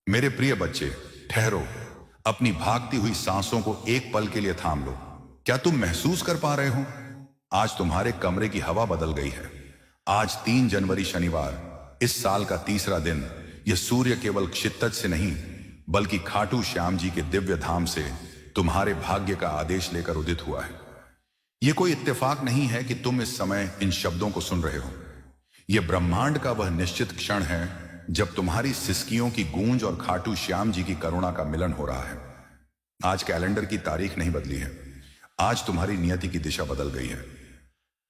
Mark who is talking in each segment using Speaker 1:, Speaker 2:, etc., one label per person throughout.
Speaker 1: मेरे प्रिय बच्चे, ठहरो। अपनी भागती हुई सांसों को एक पल के लिए थाम लो। क्या तुम महसूस कर पा रहे हो? आज तुम्हारे कमरे की हवा बदल गई है। आज 3 जनवरी शनिवार, इस साल का तीसरा दिन। यह सूर्य केवल क्षितिज से नहीं, बल्कि खाटू श्याम जी के दिव्य धाम से तुम्हारे भाग्य का आदेश लेकर उदित हुआ है। यह कोई इत्तेफाक नहीं है कि तुम इस समय इन शब्दों को सुन रहे हो। यह ब्रह्मांड का वह निश्चित क्षण है जब तुम्हारी सिसकियों की गूंज और खाटू श्याम जी की करुणा का मिलन हो रहा है। आज कैलेंडर की तारीख नहीं बदली है, आज तुम्हारी नियति की दिशा बदल गई है।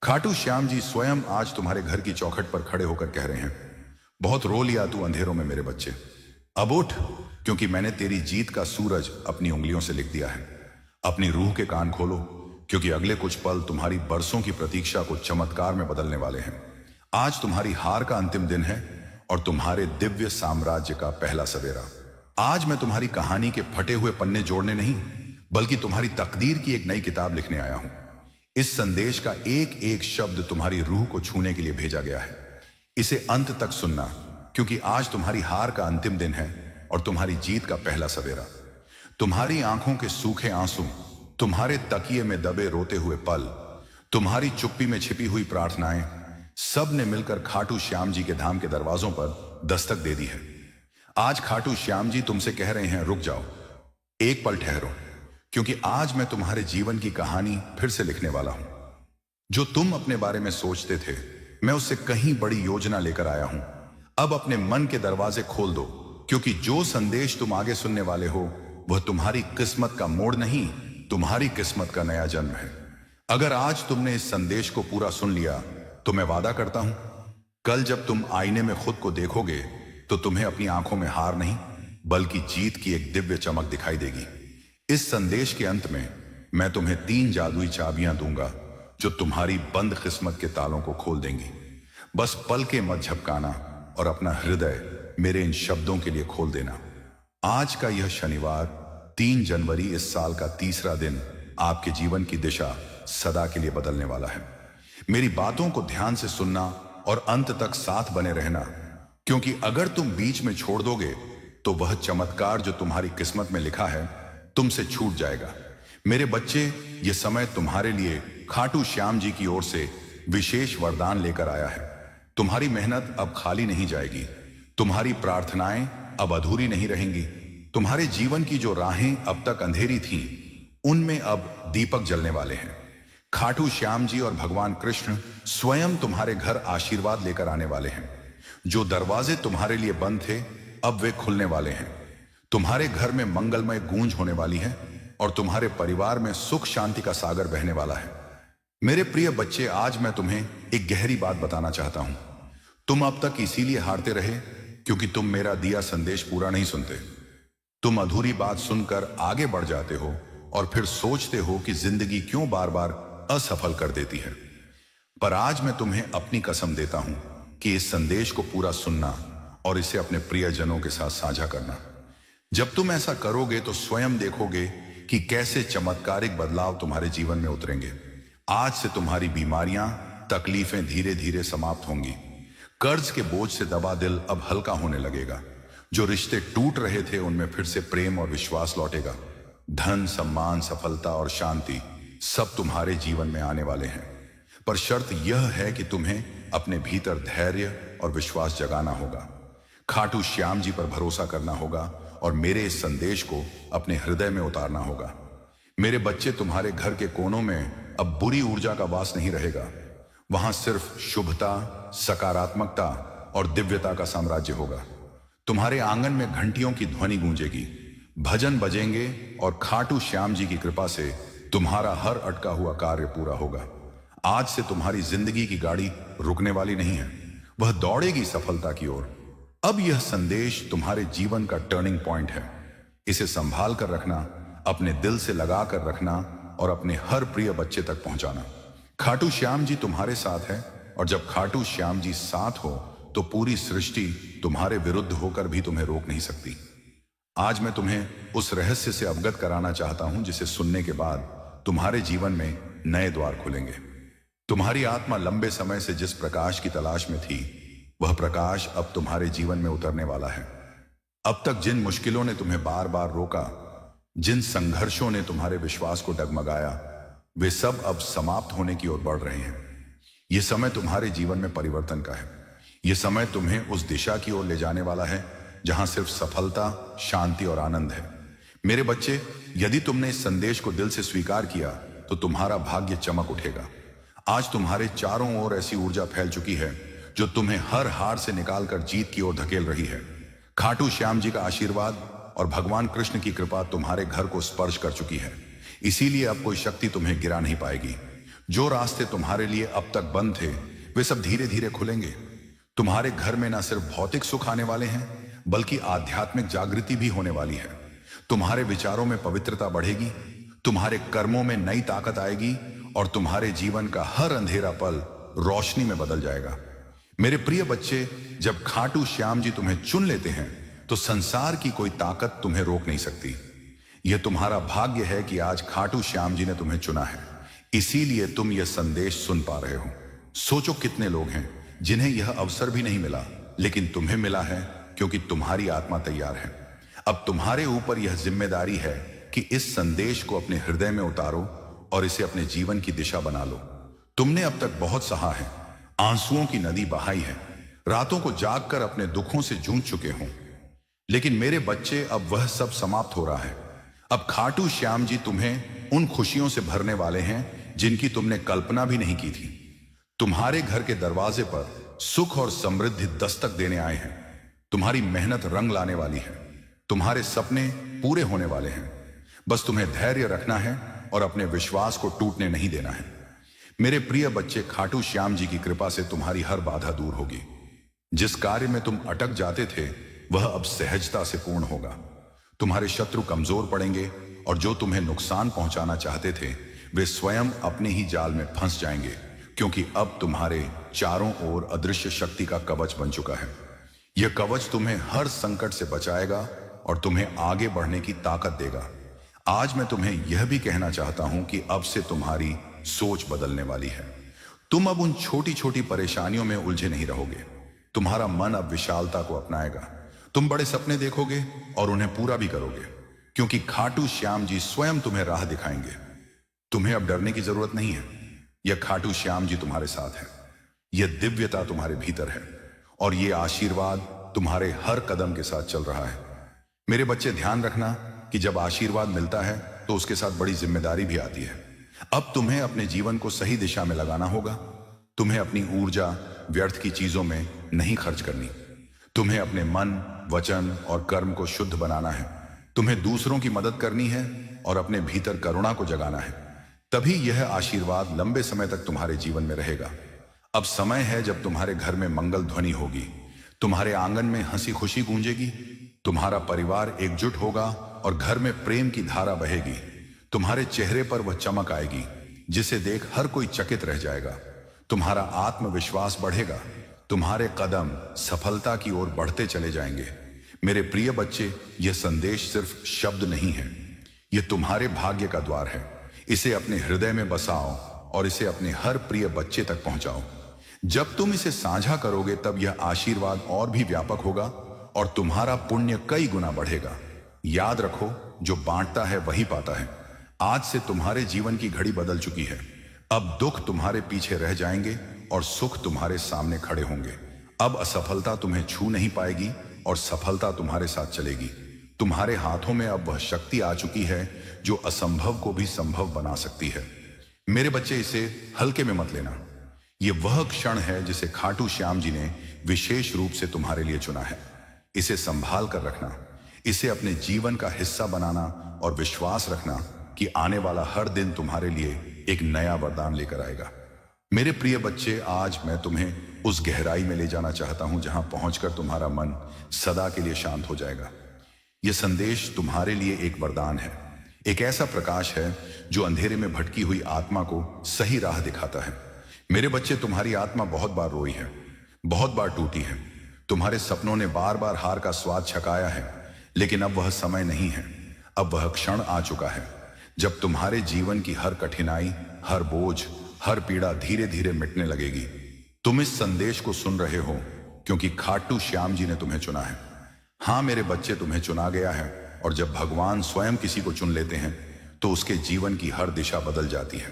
Speaker 1: खाटू श्याम जी स्वयं आज तुम्हारे घर की चौखट पर खड़े होकर कह रहे हैं, बहुत रो लिया तू अंधेरों में मेरे बच्चे, अब उठ, क्योंकि मैंने तेरी जीत का सूरज अपनी उंगलियों से लिख दिया है। अपनी रूह के कान खोलो, क्योंकि अगले कुछ पल तुम्हारी बरसों की प्रतीक्षा को चमत्कार में बदलने वाले हैं। आज तुम्हारी हार का अंतिम दिन है और तुम्हारे दिव्य साम्राज्य का पहला सवेरा। आज मैं तुम्हारी कहानी के फटे हुए पन्ने जोड़ने नहीं, बल्कि तुम्हारी तकदीर की एक नई किताब लिखने आया हूं। इस संदेश का एक एक शब्द तुम्हारी रूह को छूने के लिए भेजा गया है। इसे अंत तक सुनना, क्योंकि आज तुम्हारी हार का अंतिम दिन है और तुम्हारी जीत का पहला सवेरा। तुम्हारी आंखों के सूखे आंसू, तुम्हारे तकिए में दबे रोते हुए पल, तुम्हारी चुप्पी में छिपी हुई प्रार्थनाएं, सब ने मिलकर खाटू श्याम जी के धाम के दरवाजों पर दस्तक दे दी है। आज खाटू श्याम जी तुमसे कह रहे हैं, रुक जाओ, एक पल ठहरो, क्योंकि आज मैं तुम्हारे जीवन की कहानी फिर से लिखने वाला हूं। जो तुम अपने बारे में सोचते थे, मैं उससे कहीं बड़ी योजना लेकर आया हूं। अब अपने मन के दरवाजे खोल दो, क्योंकि जो संदेश तुम आगे सुनने वाले हो वह तुम्हारी किस्मत का मोड़ नहीं, तुम्हारी किस्मत का नया जन्म है। अगर आज तुमने इस संदेश को पूरा सुन लिया तो मैं वादा करता हूं, कल जब तुम आईने में खुद को देखोगे तो तुम्हें अपनी आंखों में हार नहीं, बल्कि जीत की एक दिव्य चमक दिखाई देगी। इस संदेश के अंत में मैं तुम्हें 3 जादुई चाबियां दूंगा जो तुम्हारी बंद किस्मत के तालों को खोल देंगी। बस पल के मत झपकाना और अपना हृदय मेरे इन शब्दों के लिए खोल देना। आज का यह शनिवार 3 जनवरी, इस साल का तीसरा दिन, आपके जीवन की दिशा सदा के लिए बदलने वाला है। मेरी बातों को ध्यान से सुनना और अंत तक साथ बने रहना, क्योंकि अगर तुम बीच में छोड़ दोगे तो वह चमत्कार जो तुम्हारी किस्मत में लिखा है तुमसे छूट जाएगा। मेरे बच्चे, यह समय तुम्हारे लिए खाटू श्याम जी की ओर से विशेष वरदान लेकर आया है। तुम्हारी मेहनत अब खाली नहीं जाएगी, तुम्हारी प्रार्थनाएं अब अधूरी नहीं रहेंगी। तुम्हारे जीवन की जो राहें अब तक अंधेरी थीं, उनमें अब दीपक जलने वाले हैं। खाटू श्याम जी और भगवान कृष्ण स्वयं तुम्हारे घर आशीर्वाद लेकर आने वाले हैं। जो दरवाजे तुम्हारे लिए बंद थे, अब वे खुलने वाले हैं। तुम्हारे घर में मंगलमय गूंज होने वाली है और तुम्हारे परिवार में सुख शांति का सागर बहने वाला है। मेरे प्रिय बच्चे, आज मैं तुम्हें एक गहरी बात बताना चाहता हूं। तुम अब तक इसीलिए हारते रहे क्योंकि तुम मेरा दिया संदेश पूरा नहीं सुनते। तुम अधूरी बात सुनकर आगे बढ़ जाते हो और फिर सोचते हो कि जिंदगी क्यों बार बार असफल कर देती है। पर आज मैं तुम्हें अपनी कसम देता हूं कि इस संदेश को पूरा सुनना और इसे अपने प्रियजनों के साथ साझा करना। जब तुम ऐसा करोगे तो स्वयं देखोगे कि कैसे चमत्कारिक बदलाव तुम्हारे जीवन में उतरेंगे। आज से तुम्हारी बीमारियां, तकलीफें धीरे धीरे समाप्त होंगी। कर्ज के बोझ से दबा दिल अब हल्का होने लगेगा। जो रिश्ते टूट रहे थे उनमें फिर से प्रेम और विश्वास लौटेगा। धन, सम्मान, सफलता और शांति सब तुम्हारे जीवन में आने वाले हैं। पर शर्त यह है कि तुम्हें अपने भीतर धैर्य और विश्वास जगाना होगा। खाटू श्याम जी पर भरोसा करना होगा और मेरे इस संदेश को अपने हृदय में उतारना होगा। मेरे बच्चे, तुम्हारे घर के कोनों में अब बुरी ऊर्जा का वास नहीं रहेगा। वहां सिर्फ शुभता, सकारात्मकता और दिव्यता का साम्राज्य होगा। तुम्हारे आंगन में घंटियों की ध्वनि गूंजेगी, भजन बजेंगे और खाटू श्याम जी की कृपा से तुम्हारा हर अटका हुआ कार्य पूरा होगा। आज से तुम्हारी जिंदगी की गाड़ी रुकने वाली नहीं है, वह दौड़ेगी सफलता की ओर। अब यह संदेश तुम्हारे जीवन का टर्निंग पॉइंट है। इसे संभाल कर रखना, अपने दिल से लगा कर रखना और अपने हर प्रिय बच्चे तक पहुंचाना। खाटू श्याम जी तुम्हारे साथ है और जब खाटू श्याम जी साथ हो तो पूरी सृष्टि तुम्हारे विरुद्ध होकर भी तुम्हें रोक नहीं सकती। आज मैं तुम्हें उस रहस्य से अवगत कराना चाहता हूं जिसे सुनने के बाद तुम्हारे जीवन में नए द्वार खुलेंगे। तुम्हारी आत्मा लंबे समय से जिस प्रकाश की तलाश में थी, वह प्रकाश अब तुम्हारे जीवन में उतरने वाला है। अब तक जिन मुश्किलों ने तुम्हें बार बार रोका, जिन संघर्षों ने तुम्हारे विश्वास को डगमगाया, वे सब अब समाप्त होने की ओर बढ़ रहे हैं। यह समय तुम्हारे जीवन में परिवर्तन का है। यह समय तुम्हें उस दिशा की ओर ले जाने वाला है जहां सिर्फ सफलता, शांति और आनंद है। मेरे बच्चे, यदि तुमने इस संदेश को दिल से स्वीकार किया तो तुम्हारा भाग्य चमक उठेगा। आज तुम्हारे चारों ओर ऐसी ऊर्जा फैल चुकी है जो तुम्हें हर हार से निकालकर जीत की ओर धकेल रही है। खाटू श्याम जी का आशीर्वाद और भगवान कृष्ण की कृपा तुम्हारे घर को स्पर्श कर चुकी है। इसीलिए अब कोई शक्ति तुम्हें गिरा नहीं पाएगी। जो रास्ते तुम्हारे लिए अब तक बंद थे, वे सब धीरे धीरे खुलेंगे। तुम्हारे घर में न सिर्फ भौतिक सुख आने वाले हैं, बल्कि आध्यात्मिक जागृति भी होने वाली है। तुम्हारे विचारों में पवित्रता बढ़ेगी, तुम्हारे कर्मों में नई ताकत आएगी और तुम्हारे जीवन का हर अंधेरा पल रोशनी में बदल जाएगा। मेरे प्रिय बच्चे, जब खाटू श्याम जी तुम्हें चुन लेते हैं तो संसार की कोई ताकत तुम्हें रोक नहीं सकती। यह तुम्हारा भाग्य है कि आज खाटू श्याम जी ने तुम्हें चुना है, इसीलिए तुम यह संदेश सुन पा रहे हो। सोचो कितने लोग हैं जिन्हें यह अवसर भी नहीं मिला, लेकिन तुम्हें मिला है क्योंकि तुम्हारी आत्मा तैयार है। अब तुम्हारे ऊपर यह जिम्मेदारी है कि इस संदेश को अपने हृदय में उतारो और इसे अपने जीवन की दिशा बना लो। तुमने अब तक बहुत सहा है, आंसुओं की नदी बहाई है, रातों को जागकर अपने दुखों से जूझ चुके हो, लेकिन मेरे बच्चे, अब वह सब समाप्त हो रहा है। अब खाटू श्याम जी तुम्हें उन खुशियों से भरने वाले हैं जिनकी तुमने कल्पना भी नहीं की थी। तुम्हारे घर के दरवाजे पर सुख और समृद्धि दस्तक देने आए हैं। तुम्हारी मेहनत रंग लाने वाली है, तुम्हारे सपने पूरे होने वाले हैं। बस तुम्हें धैर्य रखना है और अपने विश्वास को टूटने नहीं देना है। मेरे प्रिय बच्चे, खाटू श्याम जी की कृपा से तुम्हारी हर बाधा दूर होगी। जिस कार्य में तुम अटक जाते थे वह अब सहजता से पूर्ण होगा। तुम्हारे शत्रु कमजोर पड़ेंगे और जो तुम्हें नुकसान पहुंचाना चाहते थे वे स्वयं अपने ही जाल में फंस जाएंगे, क्योंकि अब तुम्हारे चारों ओर अदृश्य शक्ति का कवच बन चुका है। यह कवच तुम्हें हर संकट से बचाएगा और तुम्हें आगे बढ़ने की ताकत देगा। आज मैं तुम्हें यह भी कहना चाहता हूं कि अब से तुम्हारी सोच बदलने वाली है। तुम अब उन छोटी छोटी परेशानियों में उलझे नहीं रहोगे। तुम्हारा मन अब विशालता को अपनाएगा। तुम बड़े सपने देखोगे और उन्हें पूरा भी करोगे, क्योंकि खाटू श्याम जी स्वयं तुम्हें राह दिखाएंगे। तुम्हें अब डरने की जरूरत नहीं है। यह खाटू श्याम जी तुम्हारे साथ है, यह दिव्यता तुम्हारे भीतर है और यह आशीर्वाद तुम्हारे हर कदम के साथ चल रहा है। मेरे बच्चे, ध्यान रखना कि जब आशीर्वाद मिलता है तो उसके साथ बड़ी जिम्मेदारी भी आती है। अब तुम्हें अपने जीवन को सही दिशा में लगाना होगा। तुम्हें अपनी ऊर्जा व्यर्थ की चीजों में नहीं खर्च करनी। तुम्हें अपने मन, वचन और कर्म को शुद्ध बनाना है। तुम्हें दूसरों की मदद करनी है और अपने भीतर करुणा को जगाना है। तभी यह आशीर्वाद लंबे समय तक तुम्हारे जीवन में रहेगा। अब समय है जब तुम्हारे घर में मंगल ध्वनि होगी, तुम्हारे आंगन में हंसी खुशी गूंजेगी, तुम्हारा परिवार एकजुट होगा और घर में प्रेम की धारा बहेगी। तुम्हारे चेहरे पर वह चमक आएगी जिसे देख हर कोई चकित रह जाएगा। तुम्हारा आत्मविश्वास बढ़ेगा, तुम्हारे कदम सफलता की ओर बढ़ते चले जाएंगे। मेरे प्रिय बच्चे, यह संदेश सिर्फ शब्द नहीं है, यह तुम्हारे भाग्य का द्वार है। इसे अपने हृदय में बसाओ और इसे अपने हर प्रिय बच्चे तक पहुंचाओ। जब तुम इसे साझा करोगे तब यह आशीर्वाद और भी व्यापक होगा और तुम्हारा पुण्य कई गुना बढ़ेगा। याद रखो, जो बांटता है वही पाता है। आज से तुम्हारे जीवन की घड़ी बदल चुकी है। अब दुख तुम्हारे पीछे रह जाएंगे और सुख तुम्हारे सामने खड़े होंगे। अब असफलता तुम्हें छू नहीं पाएगी और सफलता तुम्हारे साथ चलेगी। तुम्हारे हाथों में अब वह शक्ति आ चुकी है जो असंभव को भी संभव बना सकती है। मेरे बच्चे, इसे हल्के में मत लेना। यह वह क्षण है जिसे खाटू श्याम जी ने विशेष रूप से तुम्हारे लिए चुना है। इसे संभाल कर रखना, इसे अपने जीवन का हिस्सा बनाना और विश्वास रखना कि आने वाला हर दिन तुम्हारे लिए एक नया वरदान लेकर आएगा। मेरे प्रिय बच्चे, आज मैं तुम्हें उस गहराई में ले जाना चाहता हूं जहां पहुंचकर तुम्हारा मन सदा के लिए शांत हो जाएगा। यह संदेश तुम्हारे लिए एक वरदान है, एक ऐसा प्रकाश है जो अंधेरे में भटकी हुई आत्मा को सही राह दिखाता है। मेरे बच्चे, तुम्हारी आत्मा बहुत बार रोई है, बहुत बार टूटी है। तुम्हारे सपनों ने बार बार हार का स्वाद छकाया है, लेकिन अब वह समय नहीं है। अब वह क्षण आ चुका है जब तुम्हारे जीवन की हर कठिनाई, हर बोझ, हर पीड़ा धीरे धीरे मिटने लगेगी। तुम इस संदेश को सुन रहे हो क्योंकि खाटू श्याम जी ने तुम्हें चुना है। हाँ मेरे बच्चे, तुम्हें चुना गया है, और जब भगवान स्वयं किसी को चुन लेते हैं तो उसके जीवन की हर दिशा बदल जाती है।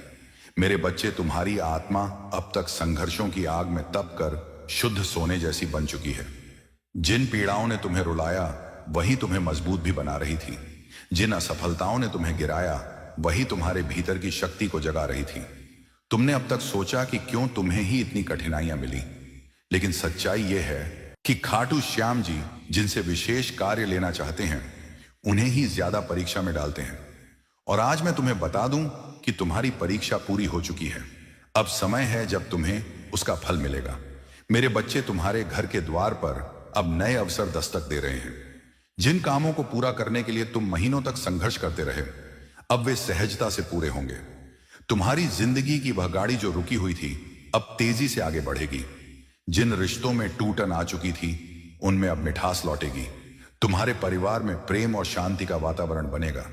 Speaker 1: मेरे बच्चे, तुम्हारी आत्मा अब तक संघर्षों की आग में तप कर शुद्ध सोने जैसी बन चुकी है। जिन पीड़ाओं ने तुम्हें रुलाया वही तुम्हें मजबूत भी बना रही थी। जिन असफलताओं ने तुम्हें गिराया वही तुम्हारे भीतर की शक्ति को जगा रही थी। तुमने अब तक सोचा कि क्यों तुम्हें ही इतनी कठिनाइयां मिली, लेकिन सच्चाई यह है कि खाटू श्याम जी जिनसे विशेष कार्य लेना चाहते हैं उन्हें ही ज्यादा परीक्षा में डालते हैं। और आज मैं तुम्हें बता दूं कि तुम्हारी परीक्षा पूरी हो चुकी है। अब समय है जब तुम्हें उसका फल मिलेगा। मेरे बच्चे, तुम्हारे घर के द्वार पर अब नए अवसर दस्तक दे रहे हैं। जिन कामों को पूरा करने के लिए तुम महीनों तक संघर्ष करते रहे, अब वे सहजता से पूरे होंगे। तुम्हारी जिंदगी की वह गाड़ी जो रुकी हुई थी अब तेजी से आगे बढ़ेगी। जिन रिश्तों में टूटन आ चुकी थी उनमें अब मिठास लौटेगी। तुम्हारे परिवार में प्रेम और शांति का वातावरण बनेगा।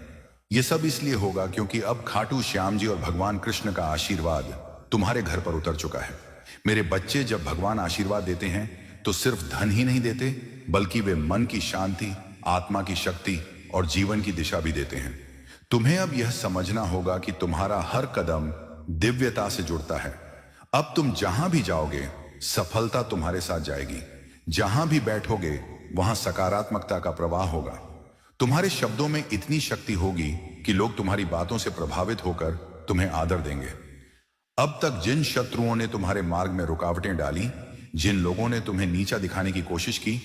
Speaker 1: यह सब इसलिए होगा क्योंकि अब खाटू श्याम जी और भगवान कृष्ण का आशीर्वाद तुम्हारे घर पर उतर चुका है। मेरे बच्चे, जब भगवान आशीर्वाद देते हैं तो सिर्फ धन ही नहीं देते, बल्कि वे मन की शांति, आत्मा की शक्ति और जीवन की दिशा भी देते हैं। तुम्हें अब यह समझना होगा कि तुम्हारा हर कदम दिव्यता से जुड़ता है। अब तुम जहां भी जाओगे सफलता तुम्हारे साथ जाएगी। जहां भी बैठोगे वहां सकारात्मकता का प्रवाह होगा। तुम्हारे शब्दों में इतनी शक्ति होगी कि लोग तुम्हारी बातों से प्रभावित होकर तुम्हें आदर देंगे। अब तक जिन शत्रुओं ने तुम्हारे मार्ग में रुकावटें डाली, जिन लोगों ने तुम्हें नीचा दिखाने की कोशिश की,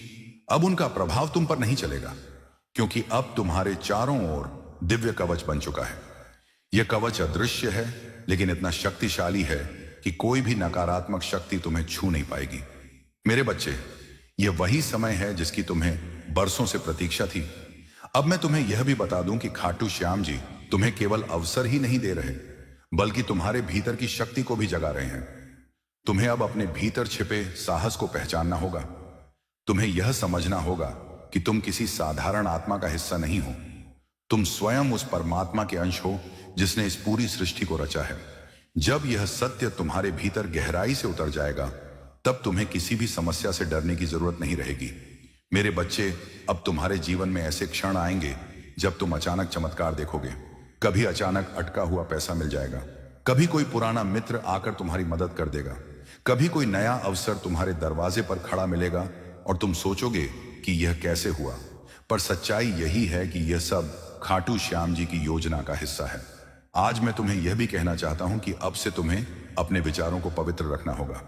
Speaker 1: अब उनका प्रभाव तुम पर नहीं चलेगा, क्योंकि अब तुम्हारे चारों ओर दिव्य कवच बन चुका है। यह कवच अदृश्य है, लेकिन इतना शक्तिशाली है कि कोई भी नकारात्मक शक्ति तुम्हें छू नहीं पाएगी। मेरे बच्चे, यह वही समय है जिसकी तुम्हें बरसों से प्रतीक्षा थी। अब मैं तुम्हें यह भी बता दूं कि खाटू श्याम जी तुम्हें केवल अवसर ही नहीं दे रहे, बल्कि तुम्हारे भीतर की शक्ति को भी जगा रहे हैं। तुम्हें अब अपने भीतर छिपे साहस को पहचानना होगा। तुम्हें यह समझना होगा कि तुम किसी साधारण आत्मा का हिस्सा नहीं हो। तुम स्वयं उस परमात्मा के अंश हो जिसने इस पूरी सृष्टि को रचा है। जब यह सत्य तुम्हारे भीतर गहराई से उतर जाएगा, तब तुम्हें किसी भी समस्या से डरने की जरूरत नहीं रहेगी। मेरे बच्चे, अब तुम्हारे जीवन में ऐसे क्षण आएंगे जब तुम अचानक चमत्कार देखोगे। कभी अचानक अटका हुआ पैसा मिल जाएगा, कभी कोई पुराना मित्र आकर तुम्हारी मदद कर देगा, कभी कोई नया अवसर तुम्हारे दरवाजे पर खड़ा मिलेगा और तुम सोचोगे कि यह कैसे हुआ। पर सच्चाई यही है कि यह सब खाटू श्याम जी की योजना का हिस्सा है। आज मैं तुम्हें यह भी कहना चाहता हूं कि अब से तुम्हें अपने विचारों को पवित्र रखना होगा।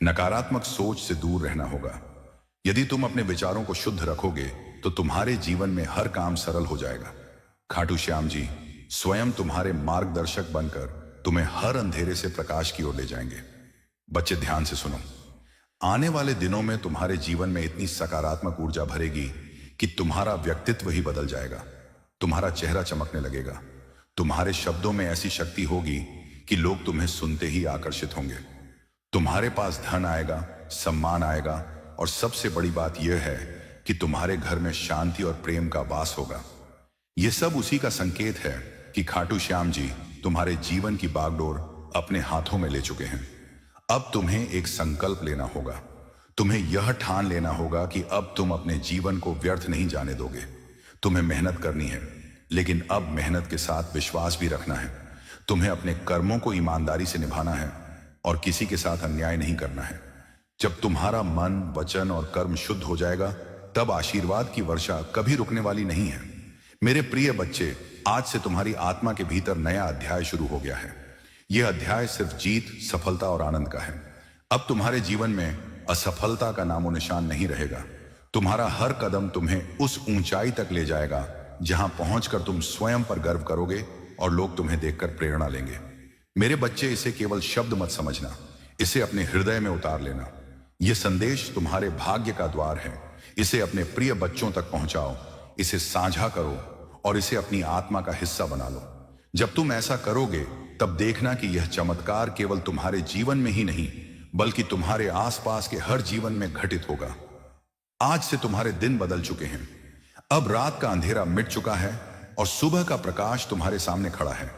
Speaker 1: नकारात्मक सोच से दूर रहना होगा। यदि तुम अपने विचारों को शुद्ध रखोगे तो तुम्हारे जीवन में हर काम सरल हो जाएगा। खाटू श्याम जी स्वयं तुम्हारे मार्गदर्शक बनकर तुम्हें हर अंधेरे से प्रकाश की ओर ले जाएंगे। बच्चे, ध्यान से सुनो। आने वाले दिनों में तुम्हारे जीवन में इतनी सकारात्मक ऊर्जा भरेगी कि तुम्हारा व्यक्तित्व ही बदल जाएगा। तुम्हारा चेहरा चमकने लगेगा। तुम्हारे शब्दों में ऐसी शक्ति होगी कि लोग तुम्हें सुनते ही आकर्षित होंगे। तुम्हारे पास धन आएगा, सम्मान आएगा, और सबसे बड़ी बात यह है कि तुम्हारे घर में शांति और प्रेम का वास होगा। यह सब उसी का संकेत है कि खाटू श्याम जी तुम्हारे जीवन की बागडोर अपने हाथों में ले चुके हैं। अब तुम्हें एक संकल्प लेना होगा। तुम्हें यह ठान लेना होगा कि अब तुम अपने जीवन को व्यर्थ नहीं जाने दोगे। तुम्हें मेहनत करनी है, लेकिन अब मेहनत के साथ विश्वास भी रखना है। तुम्हें अपने कर्मों को ईमानदारी से निभाना है और किसी के साथ अन्याय नहीं करना है। जब तुम्हारा मन, वचन और कर्म शुद्ध हो जाएगा, तब आशीर्वाद की वर्षा कभी रुकने वाली नहीं है। मेरे प्रिय बच्चे, आज से तुम्हारी आत्मा के भीतर नया अध्याय शुरू हो गया है। यह अध्याय सिर्फ जीत, सफलता और आनंद का है। अब तुम्हारे जीवन में असफलता का नामो निशान नहीं रहेगा। तुम्हारा हर कदम तुम्हें उस ऊंचाई तक ले जाएगा जहां पहुंचकर तुम स्वयं पर गर्व करोगे और लोग तुम्हें देखकर प्रेरणा लेंगे। मेरे बच्चे, इसे केवल शब्द मत समझना, इसे अपने हृदय में उतार लेना। यह संदेश तुम्हारे भाग्य का द्वार है। इसे अपने प्रिय बच्चों तक पहुंचाओ, इसे साझा करो और इसे अपनी आत्मा का हिस्सा बना लो। जब तुम ऐसा करोगे तब देखना कि यह चमत्कार केवल तुम्हारे जीवन में ही नहीं, बल्कि तुम्हारे आसपास के हर जीवन में घटित होगा। आज से तुम्हारे दिन बदल चुके हैं। अब रात का अंधेरा मिट चुका है और सुबह का प्रकाश तुम्हारे सामने खड़ा है।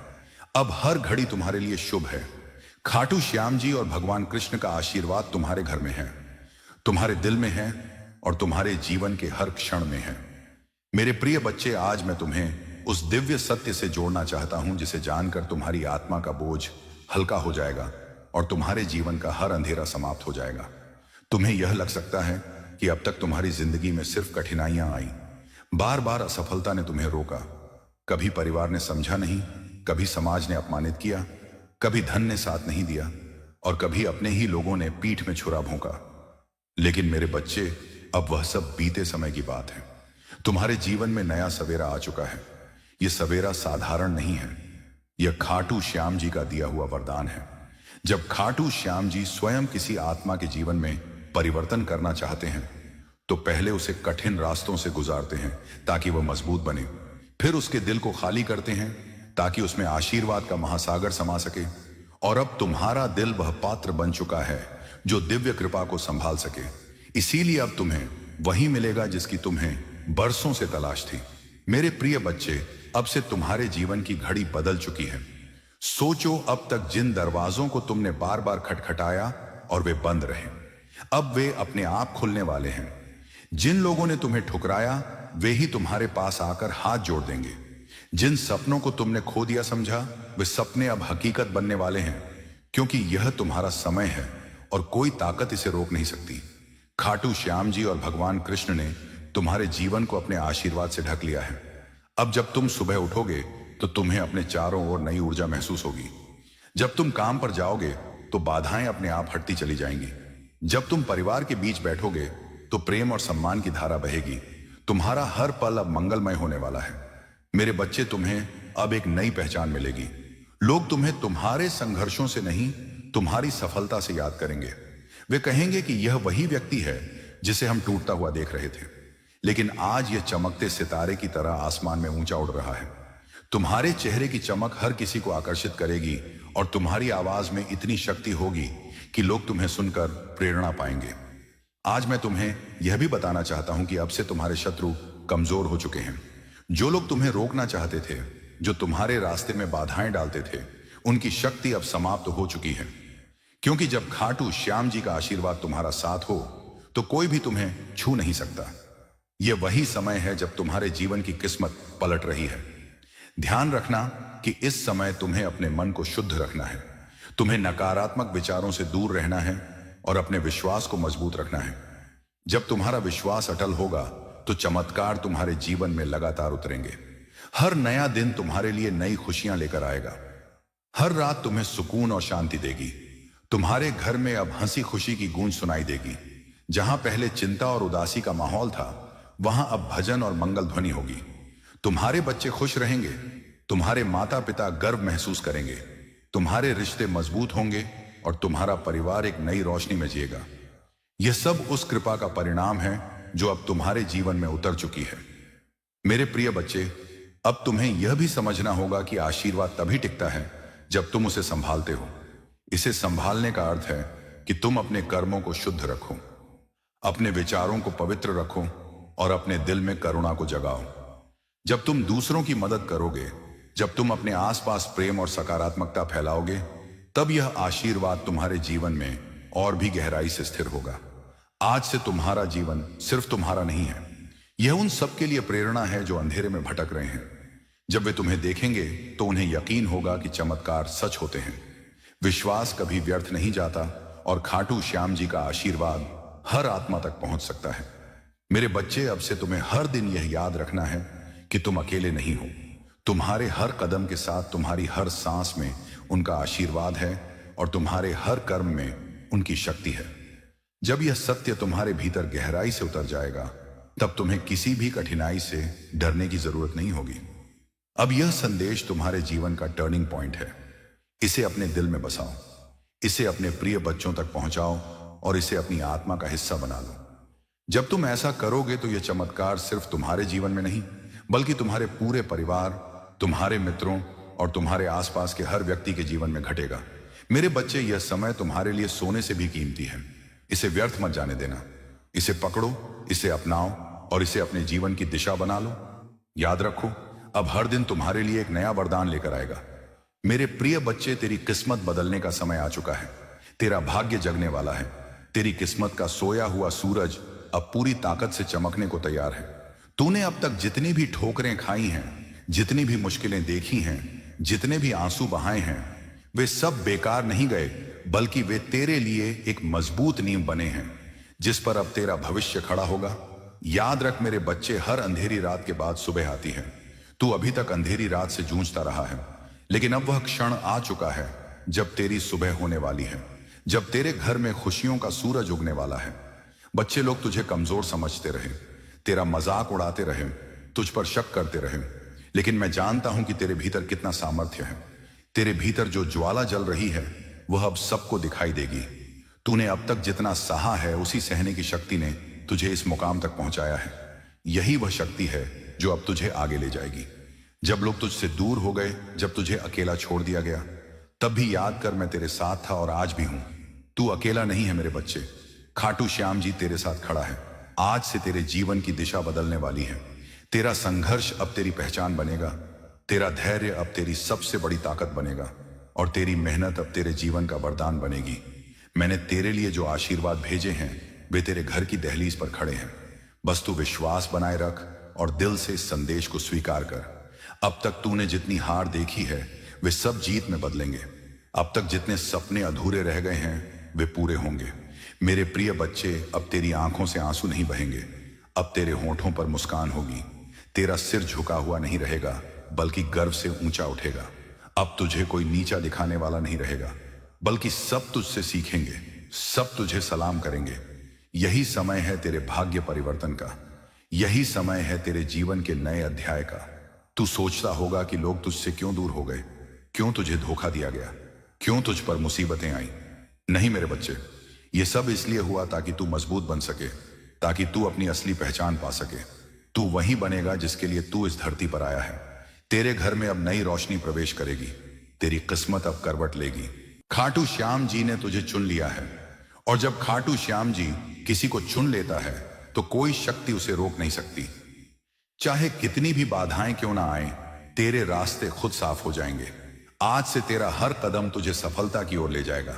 Speaker 1: अब हर घड़ी तुम्हारे लिए शुभ है। खाटू श्याम जी और भगवान कृष्ण का आशीर्वाद तुम्हारे घर में है, तुम्हारे दिल में है और तुम्हारे जीवन के हर क्षण में है। मेरे प्रिय बच्चे, आज मैं तुम्हें उस दिव्य सत्य से जोड़ना चाहता हूं जिसे जानकर तुम्हारी आत्मा का बोझ हल्का हो जाएगा और तुम्हारे जीवन का हर अंधेरा समाप्त हो जाएगा। तुम्हें यह लग सकता है कि अब तक तुम्हारी जिंदगी में सिर्फ कठिनाइयां आई, बार बार असफलता ने तुम्हें रोका, कभी परिवार ने समझा नहीं, कभी समाज ने अपमानित किया, कभी धन ने साथ नहीं दिया और कभी अपने ही लोगों ने पीठ में छुरा भोंका। लेकिन मेरे बच्चे, अब वह सब बीते समय की बात है। तुम्हारे जीवन में नया सवेरा आ चुका है। यह सवेरा साधारण नहीं है, यह खाटू श्याम जी का दिया हुआ वरदान है। जब खाटू श्याम जी स्वयं किसी आत्मा के जीवन में परिवर्तन करना चाहते हैं तो पहले उसे कठिन रास्तों से गुजारते हैं ताकि वह मजबूत बने, फिर उसके दिल को खाली करते हैं ताकि उसमें आशीर्वाद का महासागर समा सके। और अब तुम्हारा दिल वह पात्र बन चुका है जो दिव्य कृपा को संभाल सके। इसीलिए अब तुम्हें वही मिलेगा जिसकी तुम्हें बरसों से तलाश थी। मेरे प्रिय बच्चे, अब से तुम्हारे जीवन की घड़ी बदल चुकी है। सोचो, अब तक जिन दरवाजों को तुमने बार बार खटखटाया और वे बंद रहे, अब वे अपने आप खुलने वाले हैं। जिन लोगों ने तुम्हें ठुकराया वे ही तुम्हारे पास आकर हाथ जोड़ देंगे। जिन सपनों को तुमने खो दिया समझा, वे सपने अब हकीकत बनने वाले हैं, क्योंकि यह तुम्हारा समय है और कोई ताकत इसे रोक नहीं सकती। खाटू श्याम जी और भगवान कृष्ण ने तुम्हारे जीवन को अपने आशीर्वाद से ढक लिया है। अब जब तुम सुबह उठोगे तो तुम्हें अपने चारों ओर नई ऊर्जा महसूस होगी। जब तुम काम पर जाओगे तो बाधाएं अपने आप हटती चली जाएंगी। जब तुम परिवार के बीच बैठोगे तो प्रेम और सम्मान की धारा बहेगी। तुम्हारा हर पल अब मंगलमय होने वाला है। मेरे बच्चे, तुम्हें अब एक नई पहचान मिलेगी। लोग तुम्हें तुम्हारे संघर्षों से नहीं, तुम्हारी सफलता से याद करेंगे। वे कहेंगे कि यह वही व्यक्ति है जिसे हम टूटता हुआ देख रहे थे, लेकिन आज यह चमकते सितारे की तरह आसमान में ऊंचा उड़ रहा है। तुम्हारे चेहरे की चमक हर किसी को आकर्षित करेगी और तुम्हारी आवाज में इतनी शक्ति होगी कि लोग तुम्हें सुनकर प्रेरणा पाएंगे। आज मैं तुम्हें यह भी बताना चाहता हूं कि अब से तुम्हारे शत्रु कमजोर हो चुके हैं। जो लोग तुम्हें रोकना चाहते थे, जो तुम्हारे रास्ते में बाधाएं डालते थे, उनकी शक्ति अब समाप्त हो चुकी है। क्योंकि जब खाटू श्याम जी का आशीर्वाद तुम्हारा साथ हो तो कोई भी तुम्हें छू नहीं सकता। यह वही समय है जब तुम्हारे जीवन की किस्मत पलट रही है। ध्यान रखना कि इस समय तुम्हें अपने मन को शुद्ध रखना है, तुम्हें नकारात्मक विचारों से दूर रहना है और अपने विश्वास को मजबूत रखना है। जब तुम्हारा विश्वास अटल होगा तो चमत्कार तुम्हारे जीवन में लगातार उतरेंगे। हर नया दिन तुम्हारे लिए नई खुशियां लेकर आएगा। हर रात तुम्हें सुकून और शांति देगी। तुम्हारे घर में अब हंसी खुशी की गूंज सुनाई देगी। जहां पहले चिंता और उदासी का माहौल था, वहां अब भजन और मंगल ध्वनि होगी। तुम्हारे बच्चे खुश रहेंगे, तुम्हारे माता पिता गर्व महसूस करेंगे, तुम्हारे रिश्ते मजबूत होंगे और तुम्हारा परिवार एक नई रोशनी में जिएगा। यह सब उस कृपा का परिणाम है जो अब तुम्हारे जीवन में उतर चुकी है। मेरे प्रिय बच्चे, अब तुम्हें यह भी समझना होगा कि आशीर्वाद तभी टिकता है जब तुम उसे संभालते हो। इसे संभालने का अर्थ है कि तुम अपने कर्मों को शुद्ध रखो, अपने विचारों को पवित्र रखो और अपने दिल में करुणा को जगाओ। जब तुम दूसरों की मदद करोगे, जब तुम अपने आसपास प्रेम और सकारात्मकता फैलाओगे, तब यह आशीर्वाद तुम्हारे जीवन में और भी गहराई से स्थिर होगा। आज से तुम्हारा जीवन सिर्फ तुम्हारा नहीं है, यह उन सबके लिए प्रेरणा है जो अंधेरे में भटक रहे हैं। जब वे तुम्हें देखेंगे तो उन्हें यकीन होगा कि चमत्कार सच होते हैं, विश्वास कभी व्यर्थ नहीं जाता और खाटू श्याम जी का आशीर्वाद हर आत्मा तक पहुंच सकता है। मेरे बच्चे, अब से तुम्हें हर दिन यह याद रखना है कि तुम अकेले नहीं हो। तुम्हारे हर कदम के साथ, तुम्हारी हर सांस में उनका आशीर्वाद है और तुम्हारे हर कर्म में उनकी शक्ति है। जब यह सत्य तुम्हारे भीतर गहराई से उतर जाएगा, तब तुम्हें किसी भी कठिनाई से डरने की जरूरत नहीं होगी। अब यह संदेश तुम्हारे जीवन का टर्निंग पॉइंट है। इसे अपने दिल में बसाओ, इसे अपने प्रिय बच्चों तक पहुंचाओ और इसे अपनी आत्मा का हिस्सा बना लो। जब तुम ऐसा करोगे तो यह चमत्कार सिर्फ तुम्हारे जीवन में नहीं, बल्कि तुम्हारे पूरे परिवार, तुम्हारे मित्रों और तुम्हारे आसपास के हर व्यक्ति के जीवन में घटेगा। मेरे बच्चे, यह समय तुम्हारे लिए सोने से भी कीमती है। इसे व्यर्थ मत जाने देना। इसे पकड़ो, इसे अपनाओ और इसे अपने जीवन की दिशा बना लो। याद रखो, अब हर दिन तुम्हारे लिए एक नया वरदान लेकर आएगा। मेरे प्रिय बच्चे, तेरी किस्मत बदलने का समय आ चुका है। तेरा भाग्य जगने वाला है। तेरी किस्मत का सोया हुआ सूरज अब पूरी ताकत से चमकने को तैयार है। तूने अब तक जितनी भी ठोकरें खाई हैं, जितनी भी मुश्किलें देखी हैं, जितने भी आंसू बहाए हैं, वे सब बेकार नहीं गए, बल्कि वे तेरे लिए एक मजबूत नींव बने हैं जिस पर अब तेरा भविष्य खड़ा होगा। याद रख मेरे बच्चे, हर अंधेरी रात के बाद सुबह आती है। तू अभी तक अंधेरी रात से जूझता रहा है, लेकिन अब वह क्षण आ चुका है जब तेरी सुबह होने वाली है, जब तेरे घर में खुशियों का सूरज उगने वाला है। बच्चे लोग तुझे कमजोर समझते रहे, तेरा मजाक उड़ाते रहे, तुझ पर शक करते रहे, लेकिन मैं जानता हूं कि तेरे भीतर कितना सामर्थ्य है। तेरे भीतर जो ज्वाला जल रही है वह अब सबको दिखाई देगी। तूने अब तक जितना सहा है, उसी सहने की शक्ति ने तुझे इस मुकाम तक पहुंचाया है। यही वह शक्ति है जो अब तुझे आगे ले जाएगी। जब लोग तुझसे दूर हो गए, जब तुझे अकेला छोड़ दिया गया, तब भी याद कर मैं तेरे साथ था और आज भी हूं। तू अकेला नहीं है मेरे बच्चे, खाटू श्याम जी तेरे साथ खड़ा है। आज से तेरे जीवन की दिशा बदलने वाली है। तेरा संघर्ष अब तेरी पहचान बनेगा, तेरा धैर्य अब तेरी सबसे बड़ी ताकत बनेगा, और तेरी मेहनत अब तेरे जीवन का वरदान बनेगी। मैंने तेरे लिए जो आशीर्वाद भेजे हैं वे तेरे घर की दहलीज पर खड़े हैं। बस तू विश्वास बनाए रख और दिल से इस संदेश को स्वीकार कर। अब तक तूने जितनी हार देखी है वे सब जीत में बदलेंगे। अब तक जितने सपने अधूरे रह गए हैं वे पूरे होंगे। मेरे प्रिय बच्चे, अब तेरी आंखों से आंसू नहीं बहेंगे, अब तेरे होंठों पर मुस्कान होगी। तेरा सिर झुका हुआ नहीं रहेगा, बल्कि गर्व से ऊंचा उठेगा। अब तुझे कोई नीचा दिखाने वाला नहीं रहेगा, बल्कि सब तुझसे सीखेंगे, सब तुझे सलाम करेंगे। यही समय है तेरे भाग्य परिवर्तन का, यही समय है तेरे जीवन के नए अध्याय का। तू सोचता होगा कि लोग तुझसे क्यों दूर हो गए, क्यों तुझे धोखा दिया गया, क्यों तुझ पर मुसीबतें आई। नहीं मेरे बच्चे, ये सब इसलिए हुआ ताकि तू मजबूत बन सके, ताकि तू अपनी असली पहचान पा सके। तू वही बनेगा जिसके लिए तू इस धरती पर आया है। तेरे घर में अब नई रोशनी प्रवेश करेगी, तेरी किस्मत अब करवट लेगी। खाटू श्याम जी ने तुझे चुन लिया है, और जब खाटू श्याम जी किसी को चुन लेता है तो कोई शक्ति उसे रोक नहीं सकती। चाहे कितनी भी बाधाएं क्यों ना आए, तेरे रास्ते खुद साफ हो जाएंगे। आज से तेरा हर कदम तुझे सफलता की ओर ले जाएगा।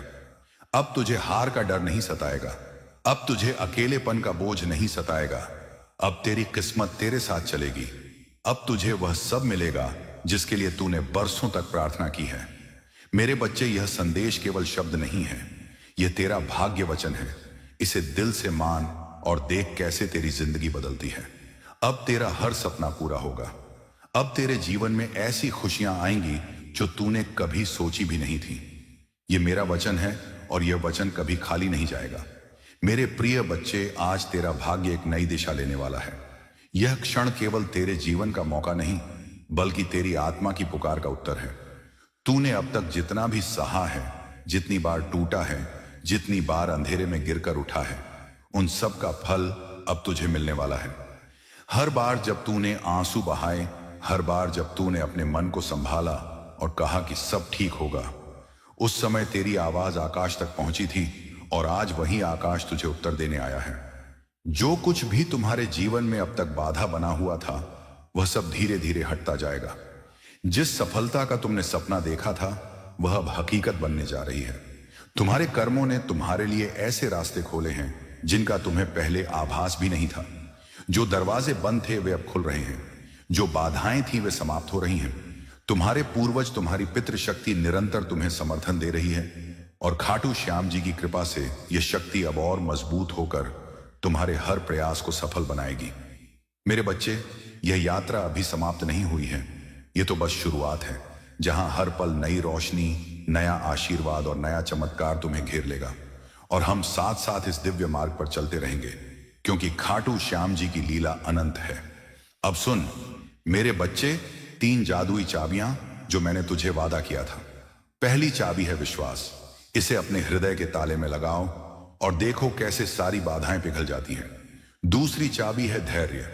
Speaker 1: अब तुझे हार का डर नहीं सताएगा, अब तुझे अकेलेपन का बोझ नहीं सताएगा। अब तेरी किस्मत तेरे साथ चलेगी। अब तुझे वह सब मिलेगा जिसके लिए तूने बरसों तक प्रार्थना की है। मेरे बच्चे, यह संदेश केवल शब्द नहीं है, यह तेरा भाग्य वचन है। इसे दिल से मान और देख कैसे तेरी जिंदगी बदलती है। अब तेरा हर सपना पूरा होगा। अब तेरे जीवन में ऐसी खुशियां आएंगी जो तूने कभी सोची भी नहीं थी। यह मेरा वचन है और यह वचन कभी खाली नहीं जाएगा। मेरे प्रिय बच्चे, आज तेरा भाग्य एक नई दिशा लेने वाला है। यह क्षण केवल तेरे जीवन का मौका नहीं, बल्कि तेरी आत्मा की पुकार का उत्तर है। तूने अब तक जितना भी सहा है, जितनी बार टूटा है, जितनी बार अंधेरे में गिरकर उठा है, उन सब का फल अब तुझे मिलने वाला है। हर बार जब तूने आंसू बहाए, हर बार जब तूने अपने मन को संभाला और कहा कि सब ठीक होगा, उस समय तेरी आवाज आकाश तक पहुंची थी, और आज वही आकाश तुझे उत्तर देने आया है। जो कुछ भी तुम्हारे जीवन में अब तक बाधा बना हुआ था, वह सब धीरे धीरे हटता जाएगा। जिस सफलता का तुमने सपना देखा था, वह अब हकीकत बनने जा रही है। तुम्हारे कर्मों ने तुम्हारे लिए ऐसे रास्ते खोले हैं जिनका तुम्हें पहले आभास भी नहीं था। जो दरवाजे बंद थे वे अब खुल रहे हैं, जो बाधाएं थी वे समाप्त हो रही हैं। तुम्हारे पूर्वज, तुम्हारी पितृशक्ति निरंतर तुम्हें समर्थन दे रही है, और खाटू श्याम जी की कृपा से यह शक्ति अब और मजबूत होकर तुम्हारे हर प्रयास को सफल बनाएगी। मेरे बच्चे, यह यात्रा अभी समाप्त नहीं हुई है, यह तो बस शुरुआत है, जहां हर पल नई रोशनी, नया आशीर्वाद और नया चमत्कार तुम्हें घेर लेगा। और हम साथ साथ इस दिव्य मार्ग पर चलते रहेंगे, क्योंकि खाटू श्याम जी की लीला अनंत है। अब सुन मेरे बच्चे, 3 जादुई चाबियां जो मैंने तुझे वादा किया था। पहली चाबी है विश्वास। इसे अपने हृदय के ताले में लगाओ और देखो कैसे सारी बाधाएं पिघल जाती हैं। दूसरी चाबी है धैर्य।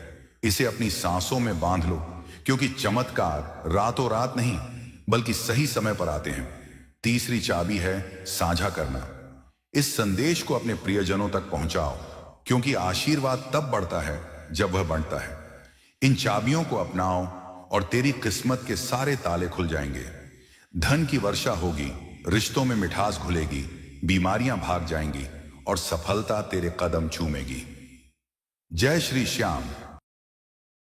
Speaker 1: इसे अपनी सांसों में बांध लो, क्योंकि चमत्कार रातों रात नहीं, बल्कि सही समय पर आते हैं। तीसरी चाबी है साझा करना। इस संदेश को अपने प्रियजनों तक पहुंचाओ, क्योंकि आशीर्वाद तब बढ़ता है जब वह बंटता है। इन चाबियों को अपनाओ और तेरी किस्मत के सारे ताले खुल जाएंगे। धन की वर्षा होगी, रिश्तों में मिठास घुलेगी, बीमारियां भाग जाएंगी और सफलता तेरे कदम चूमेगी। जय श्री श्याम।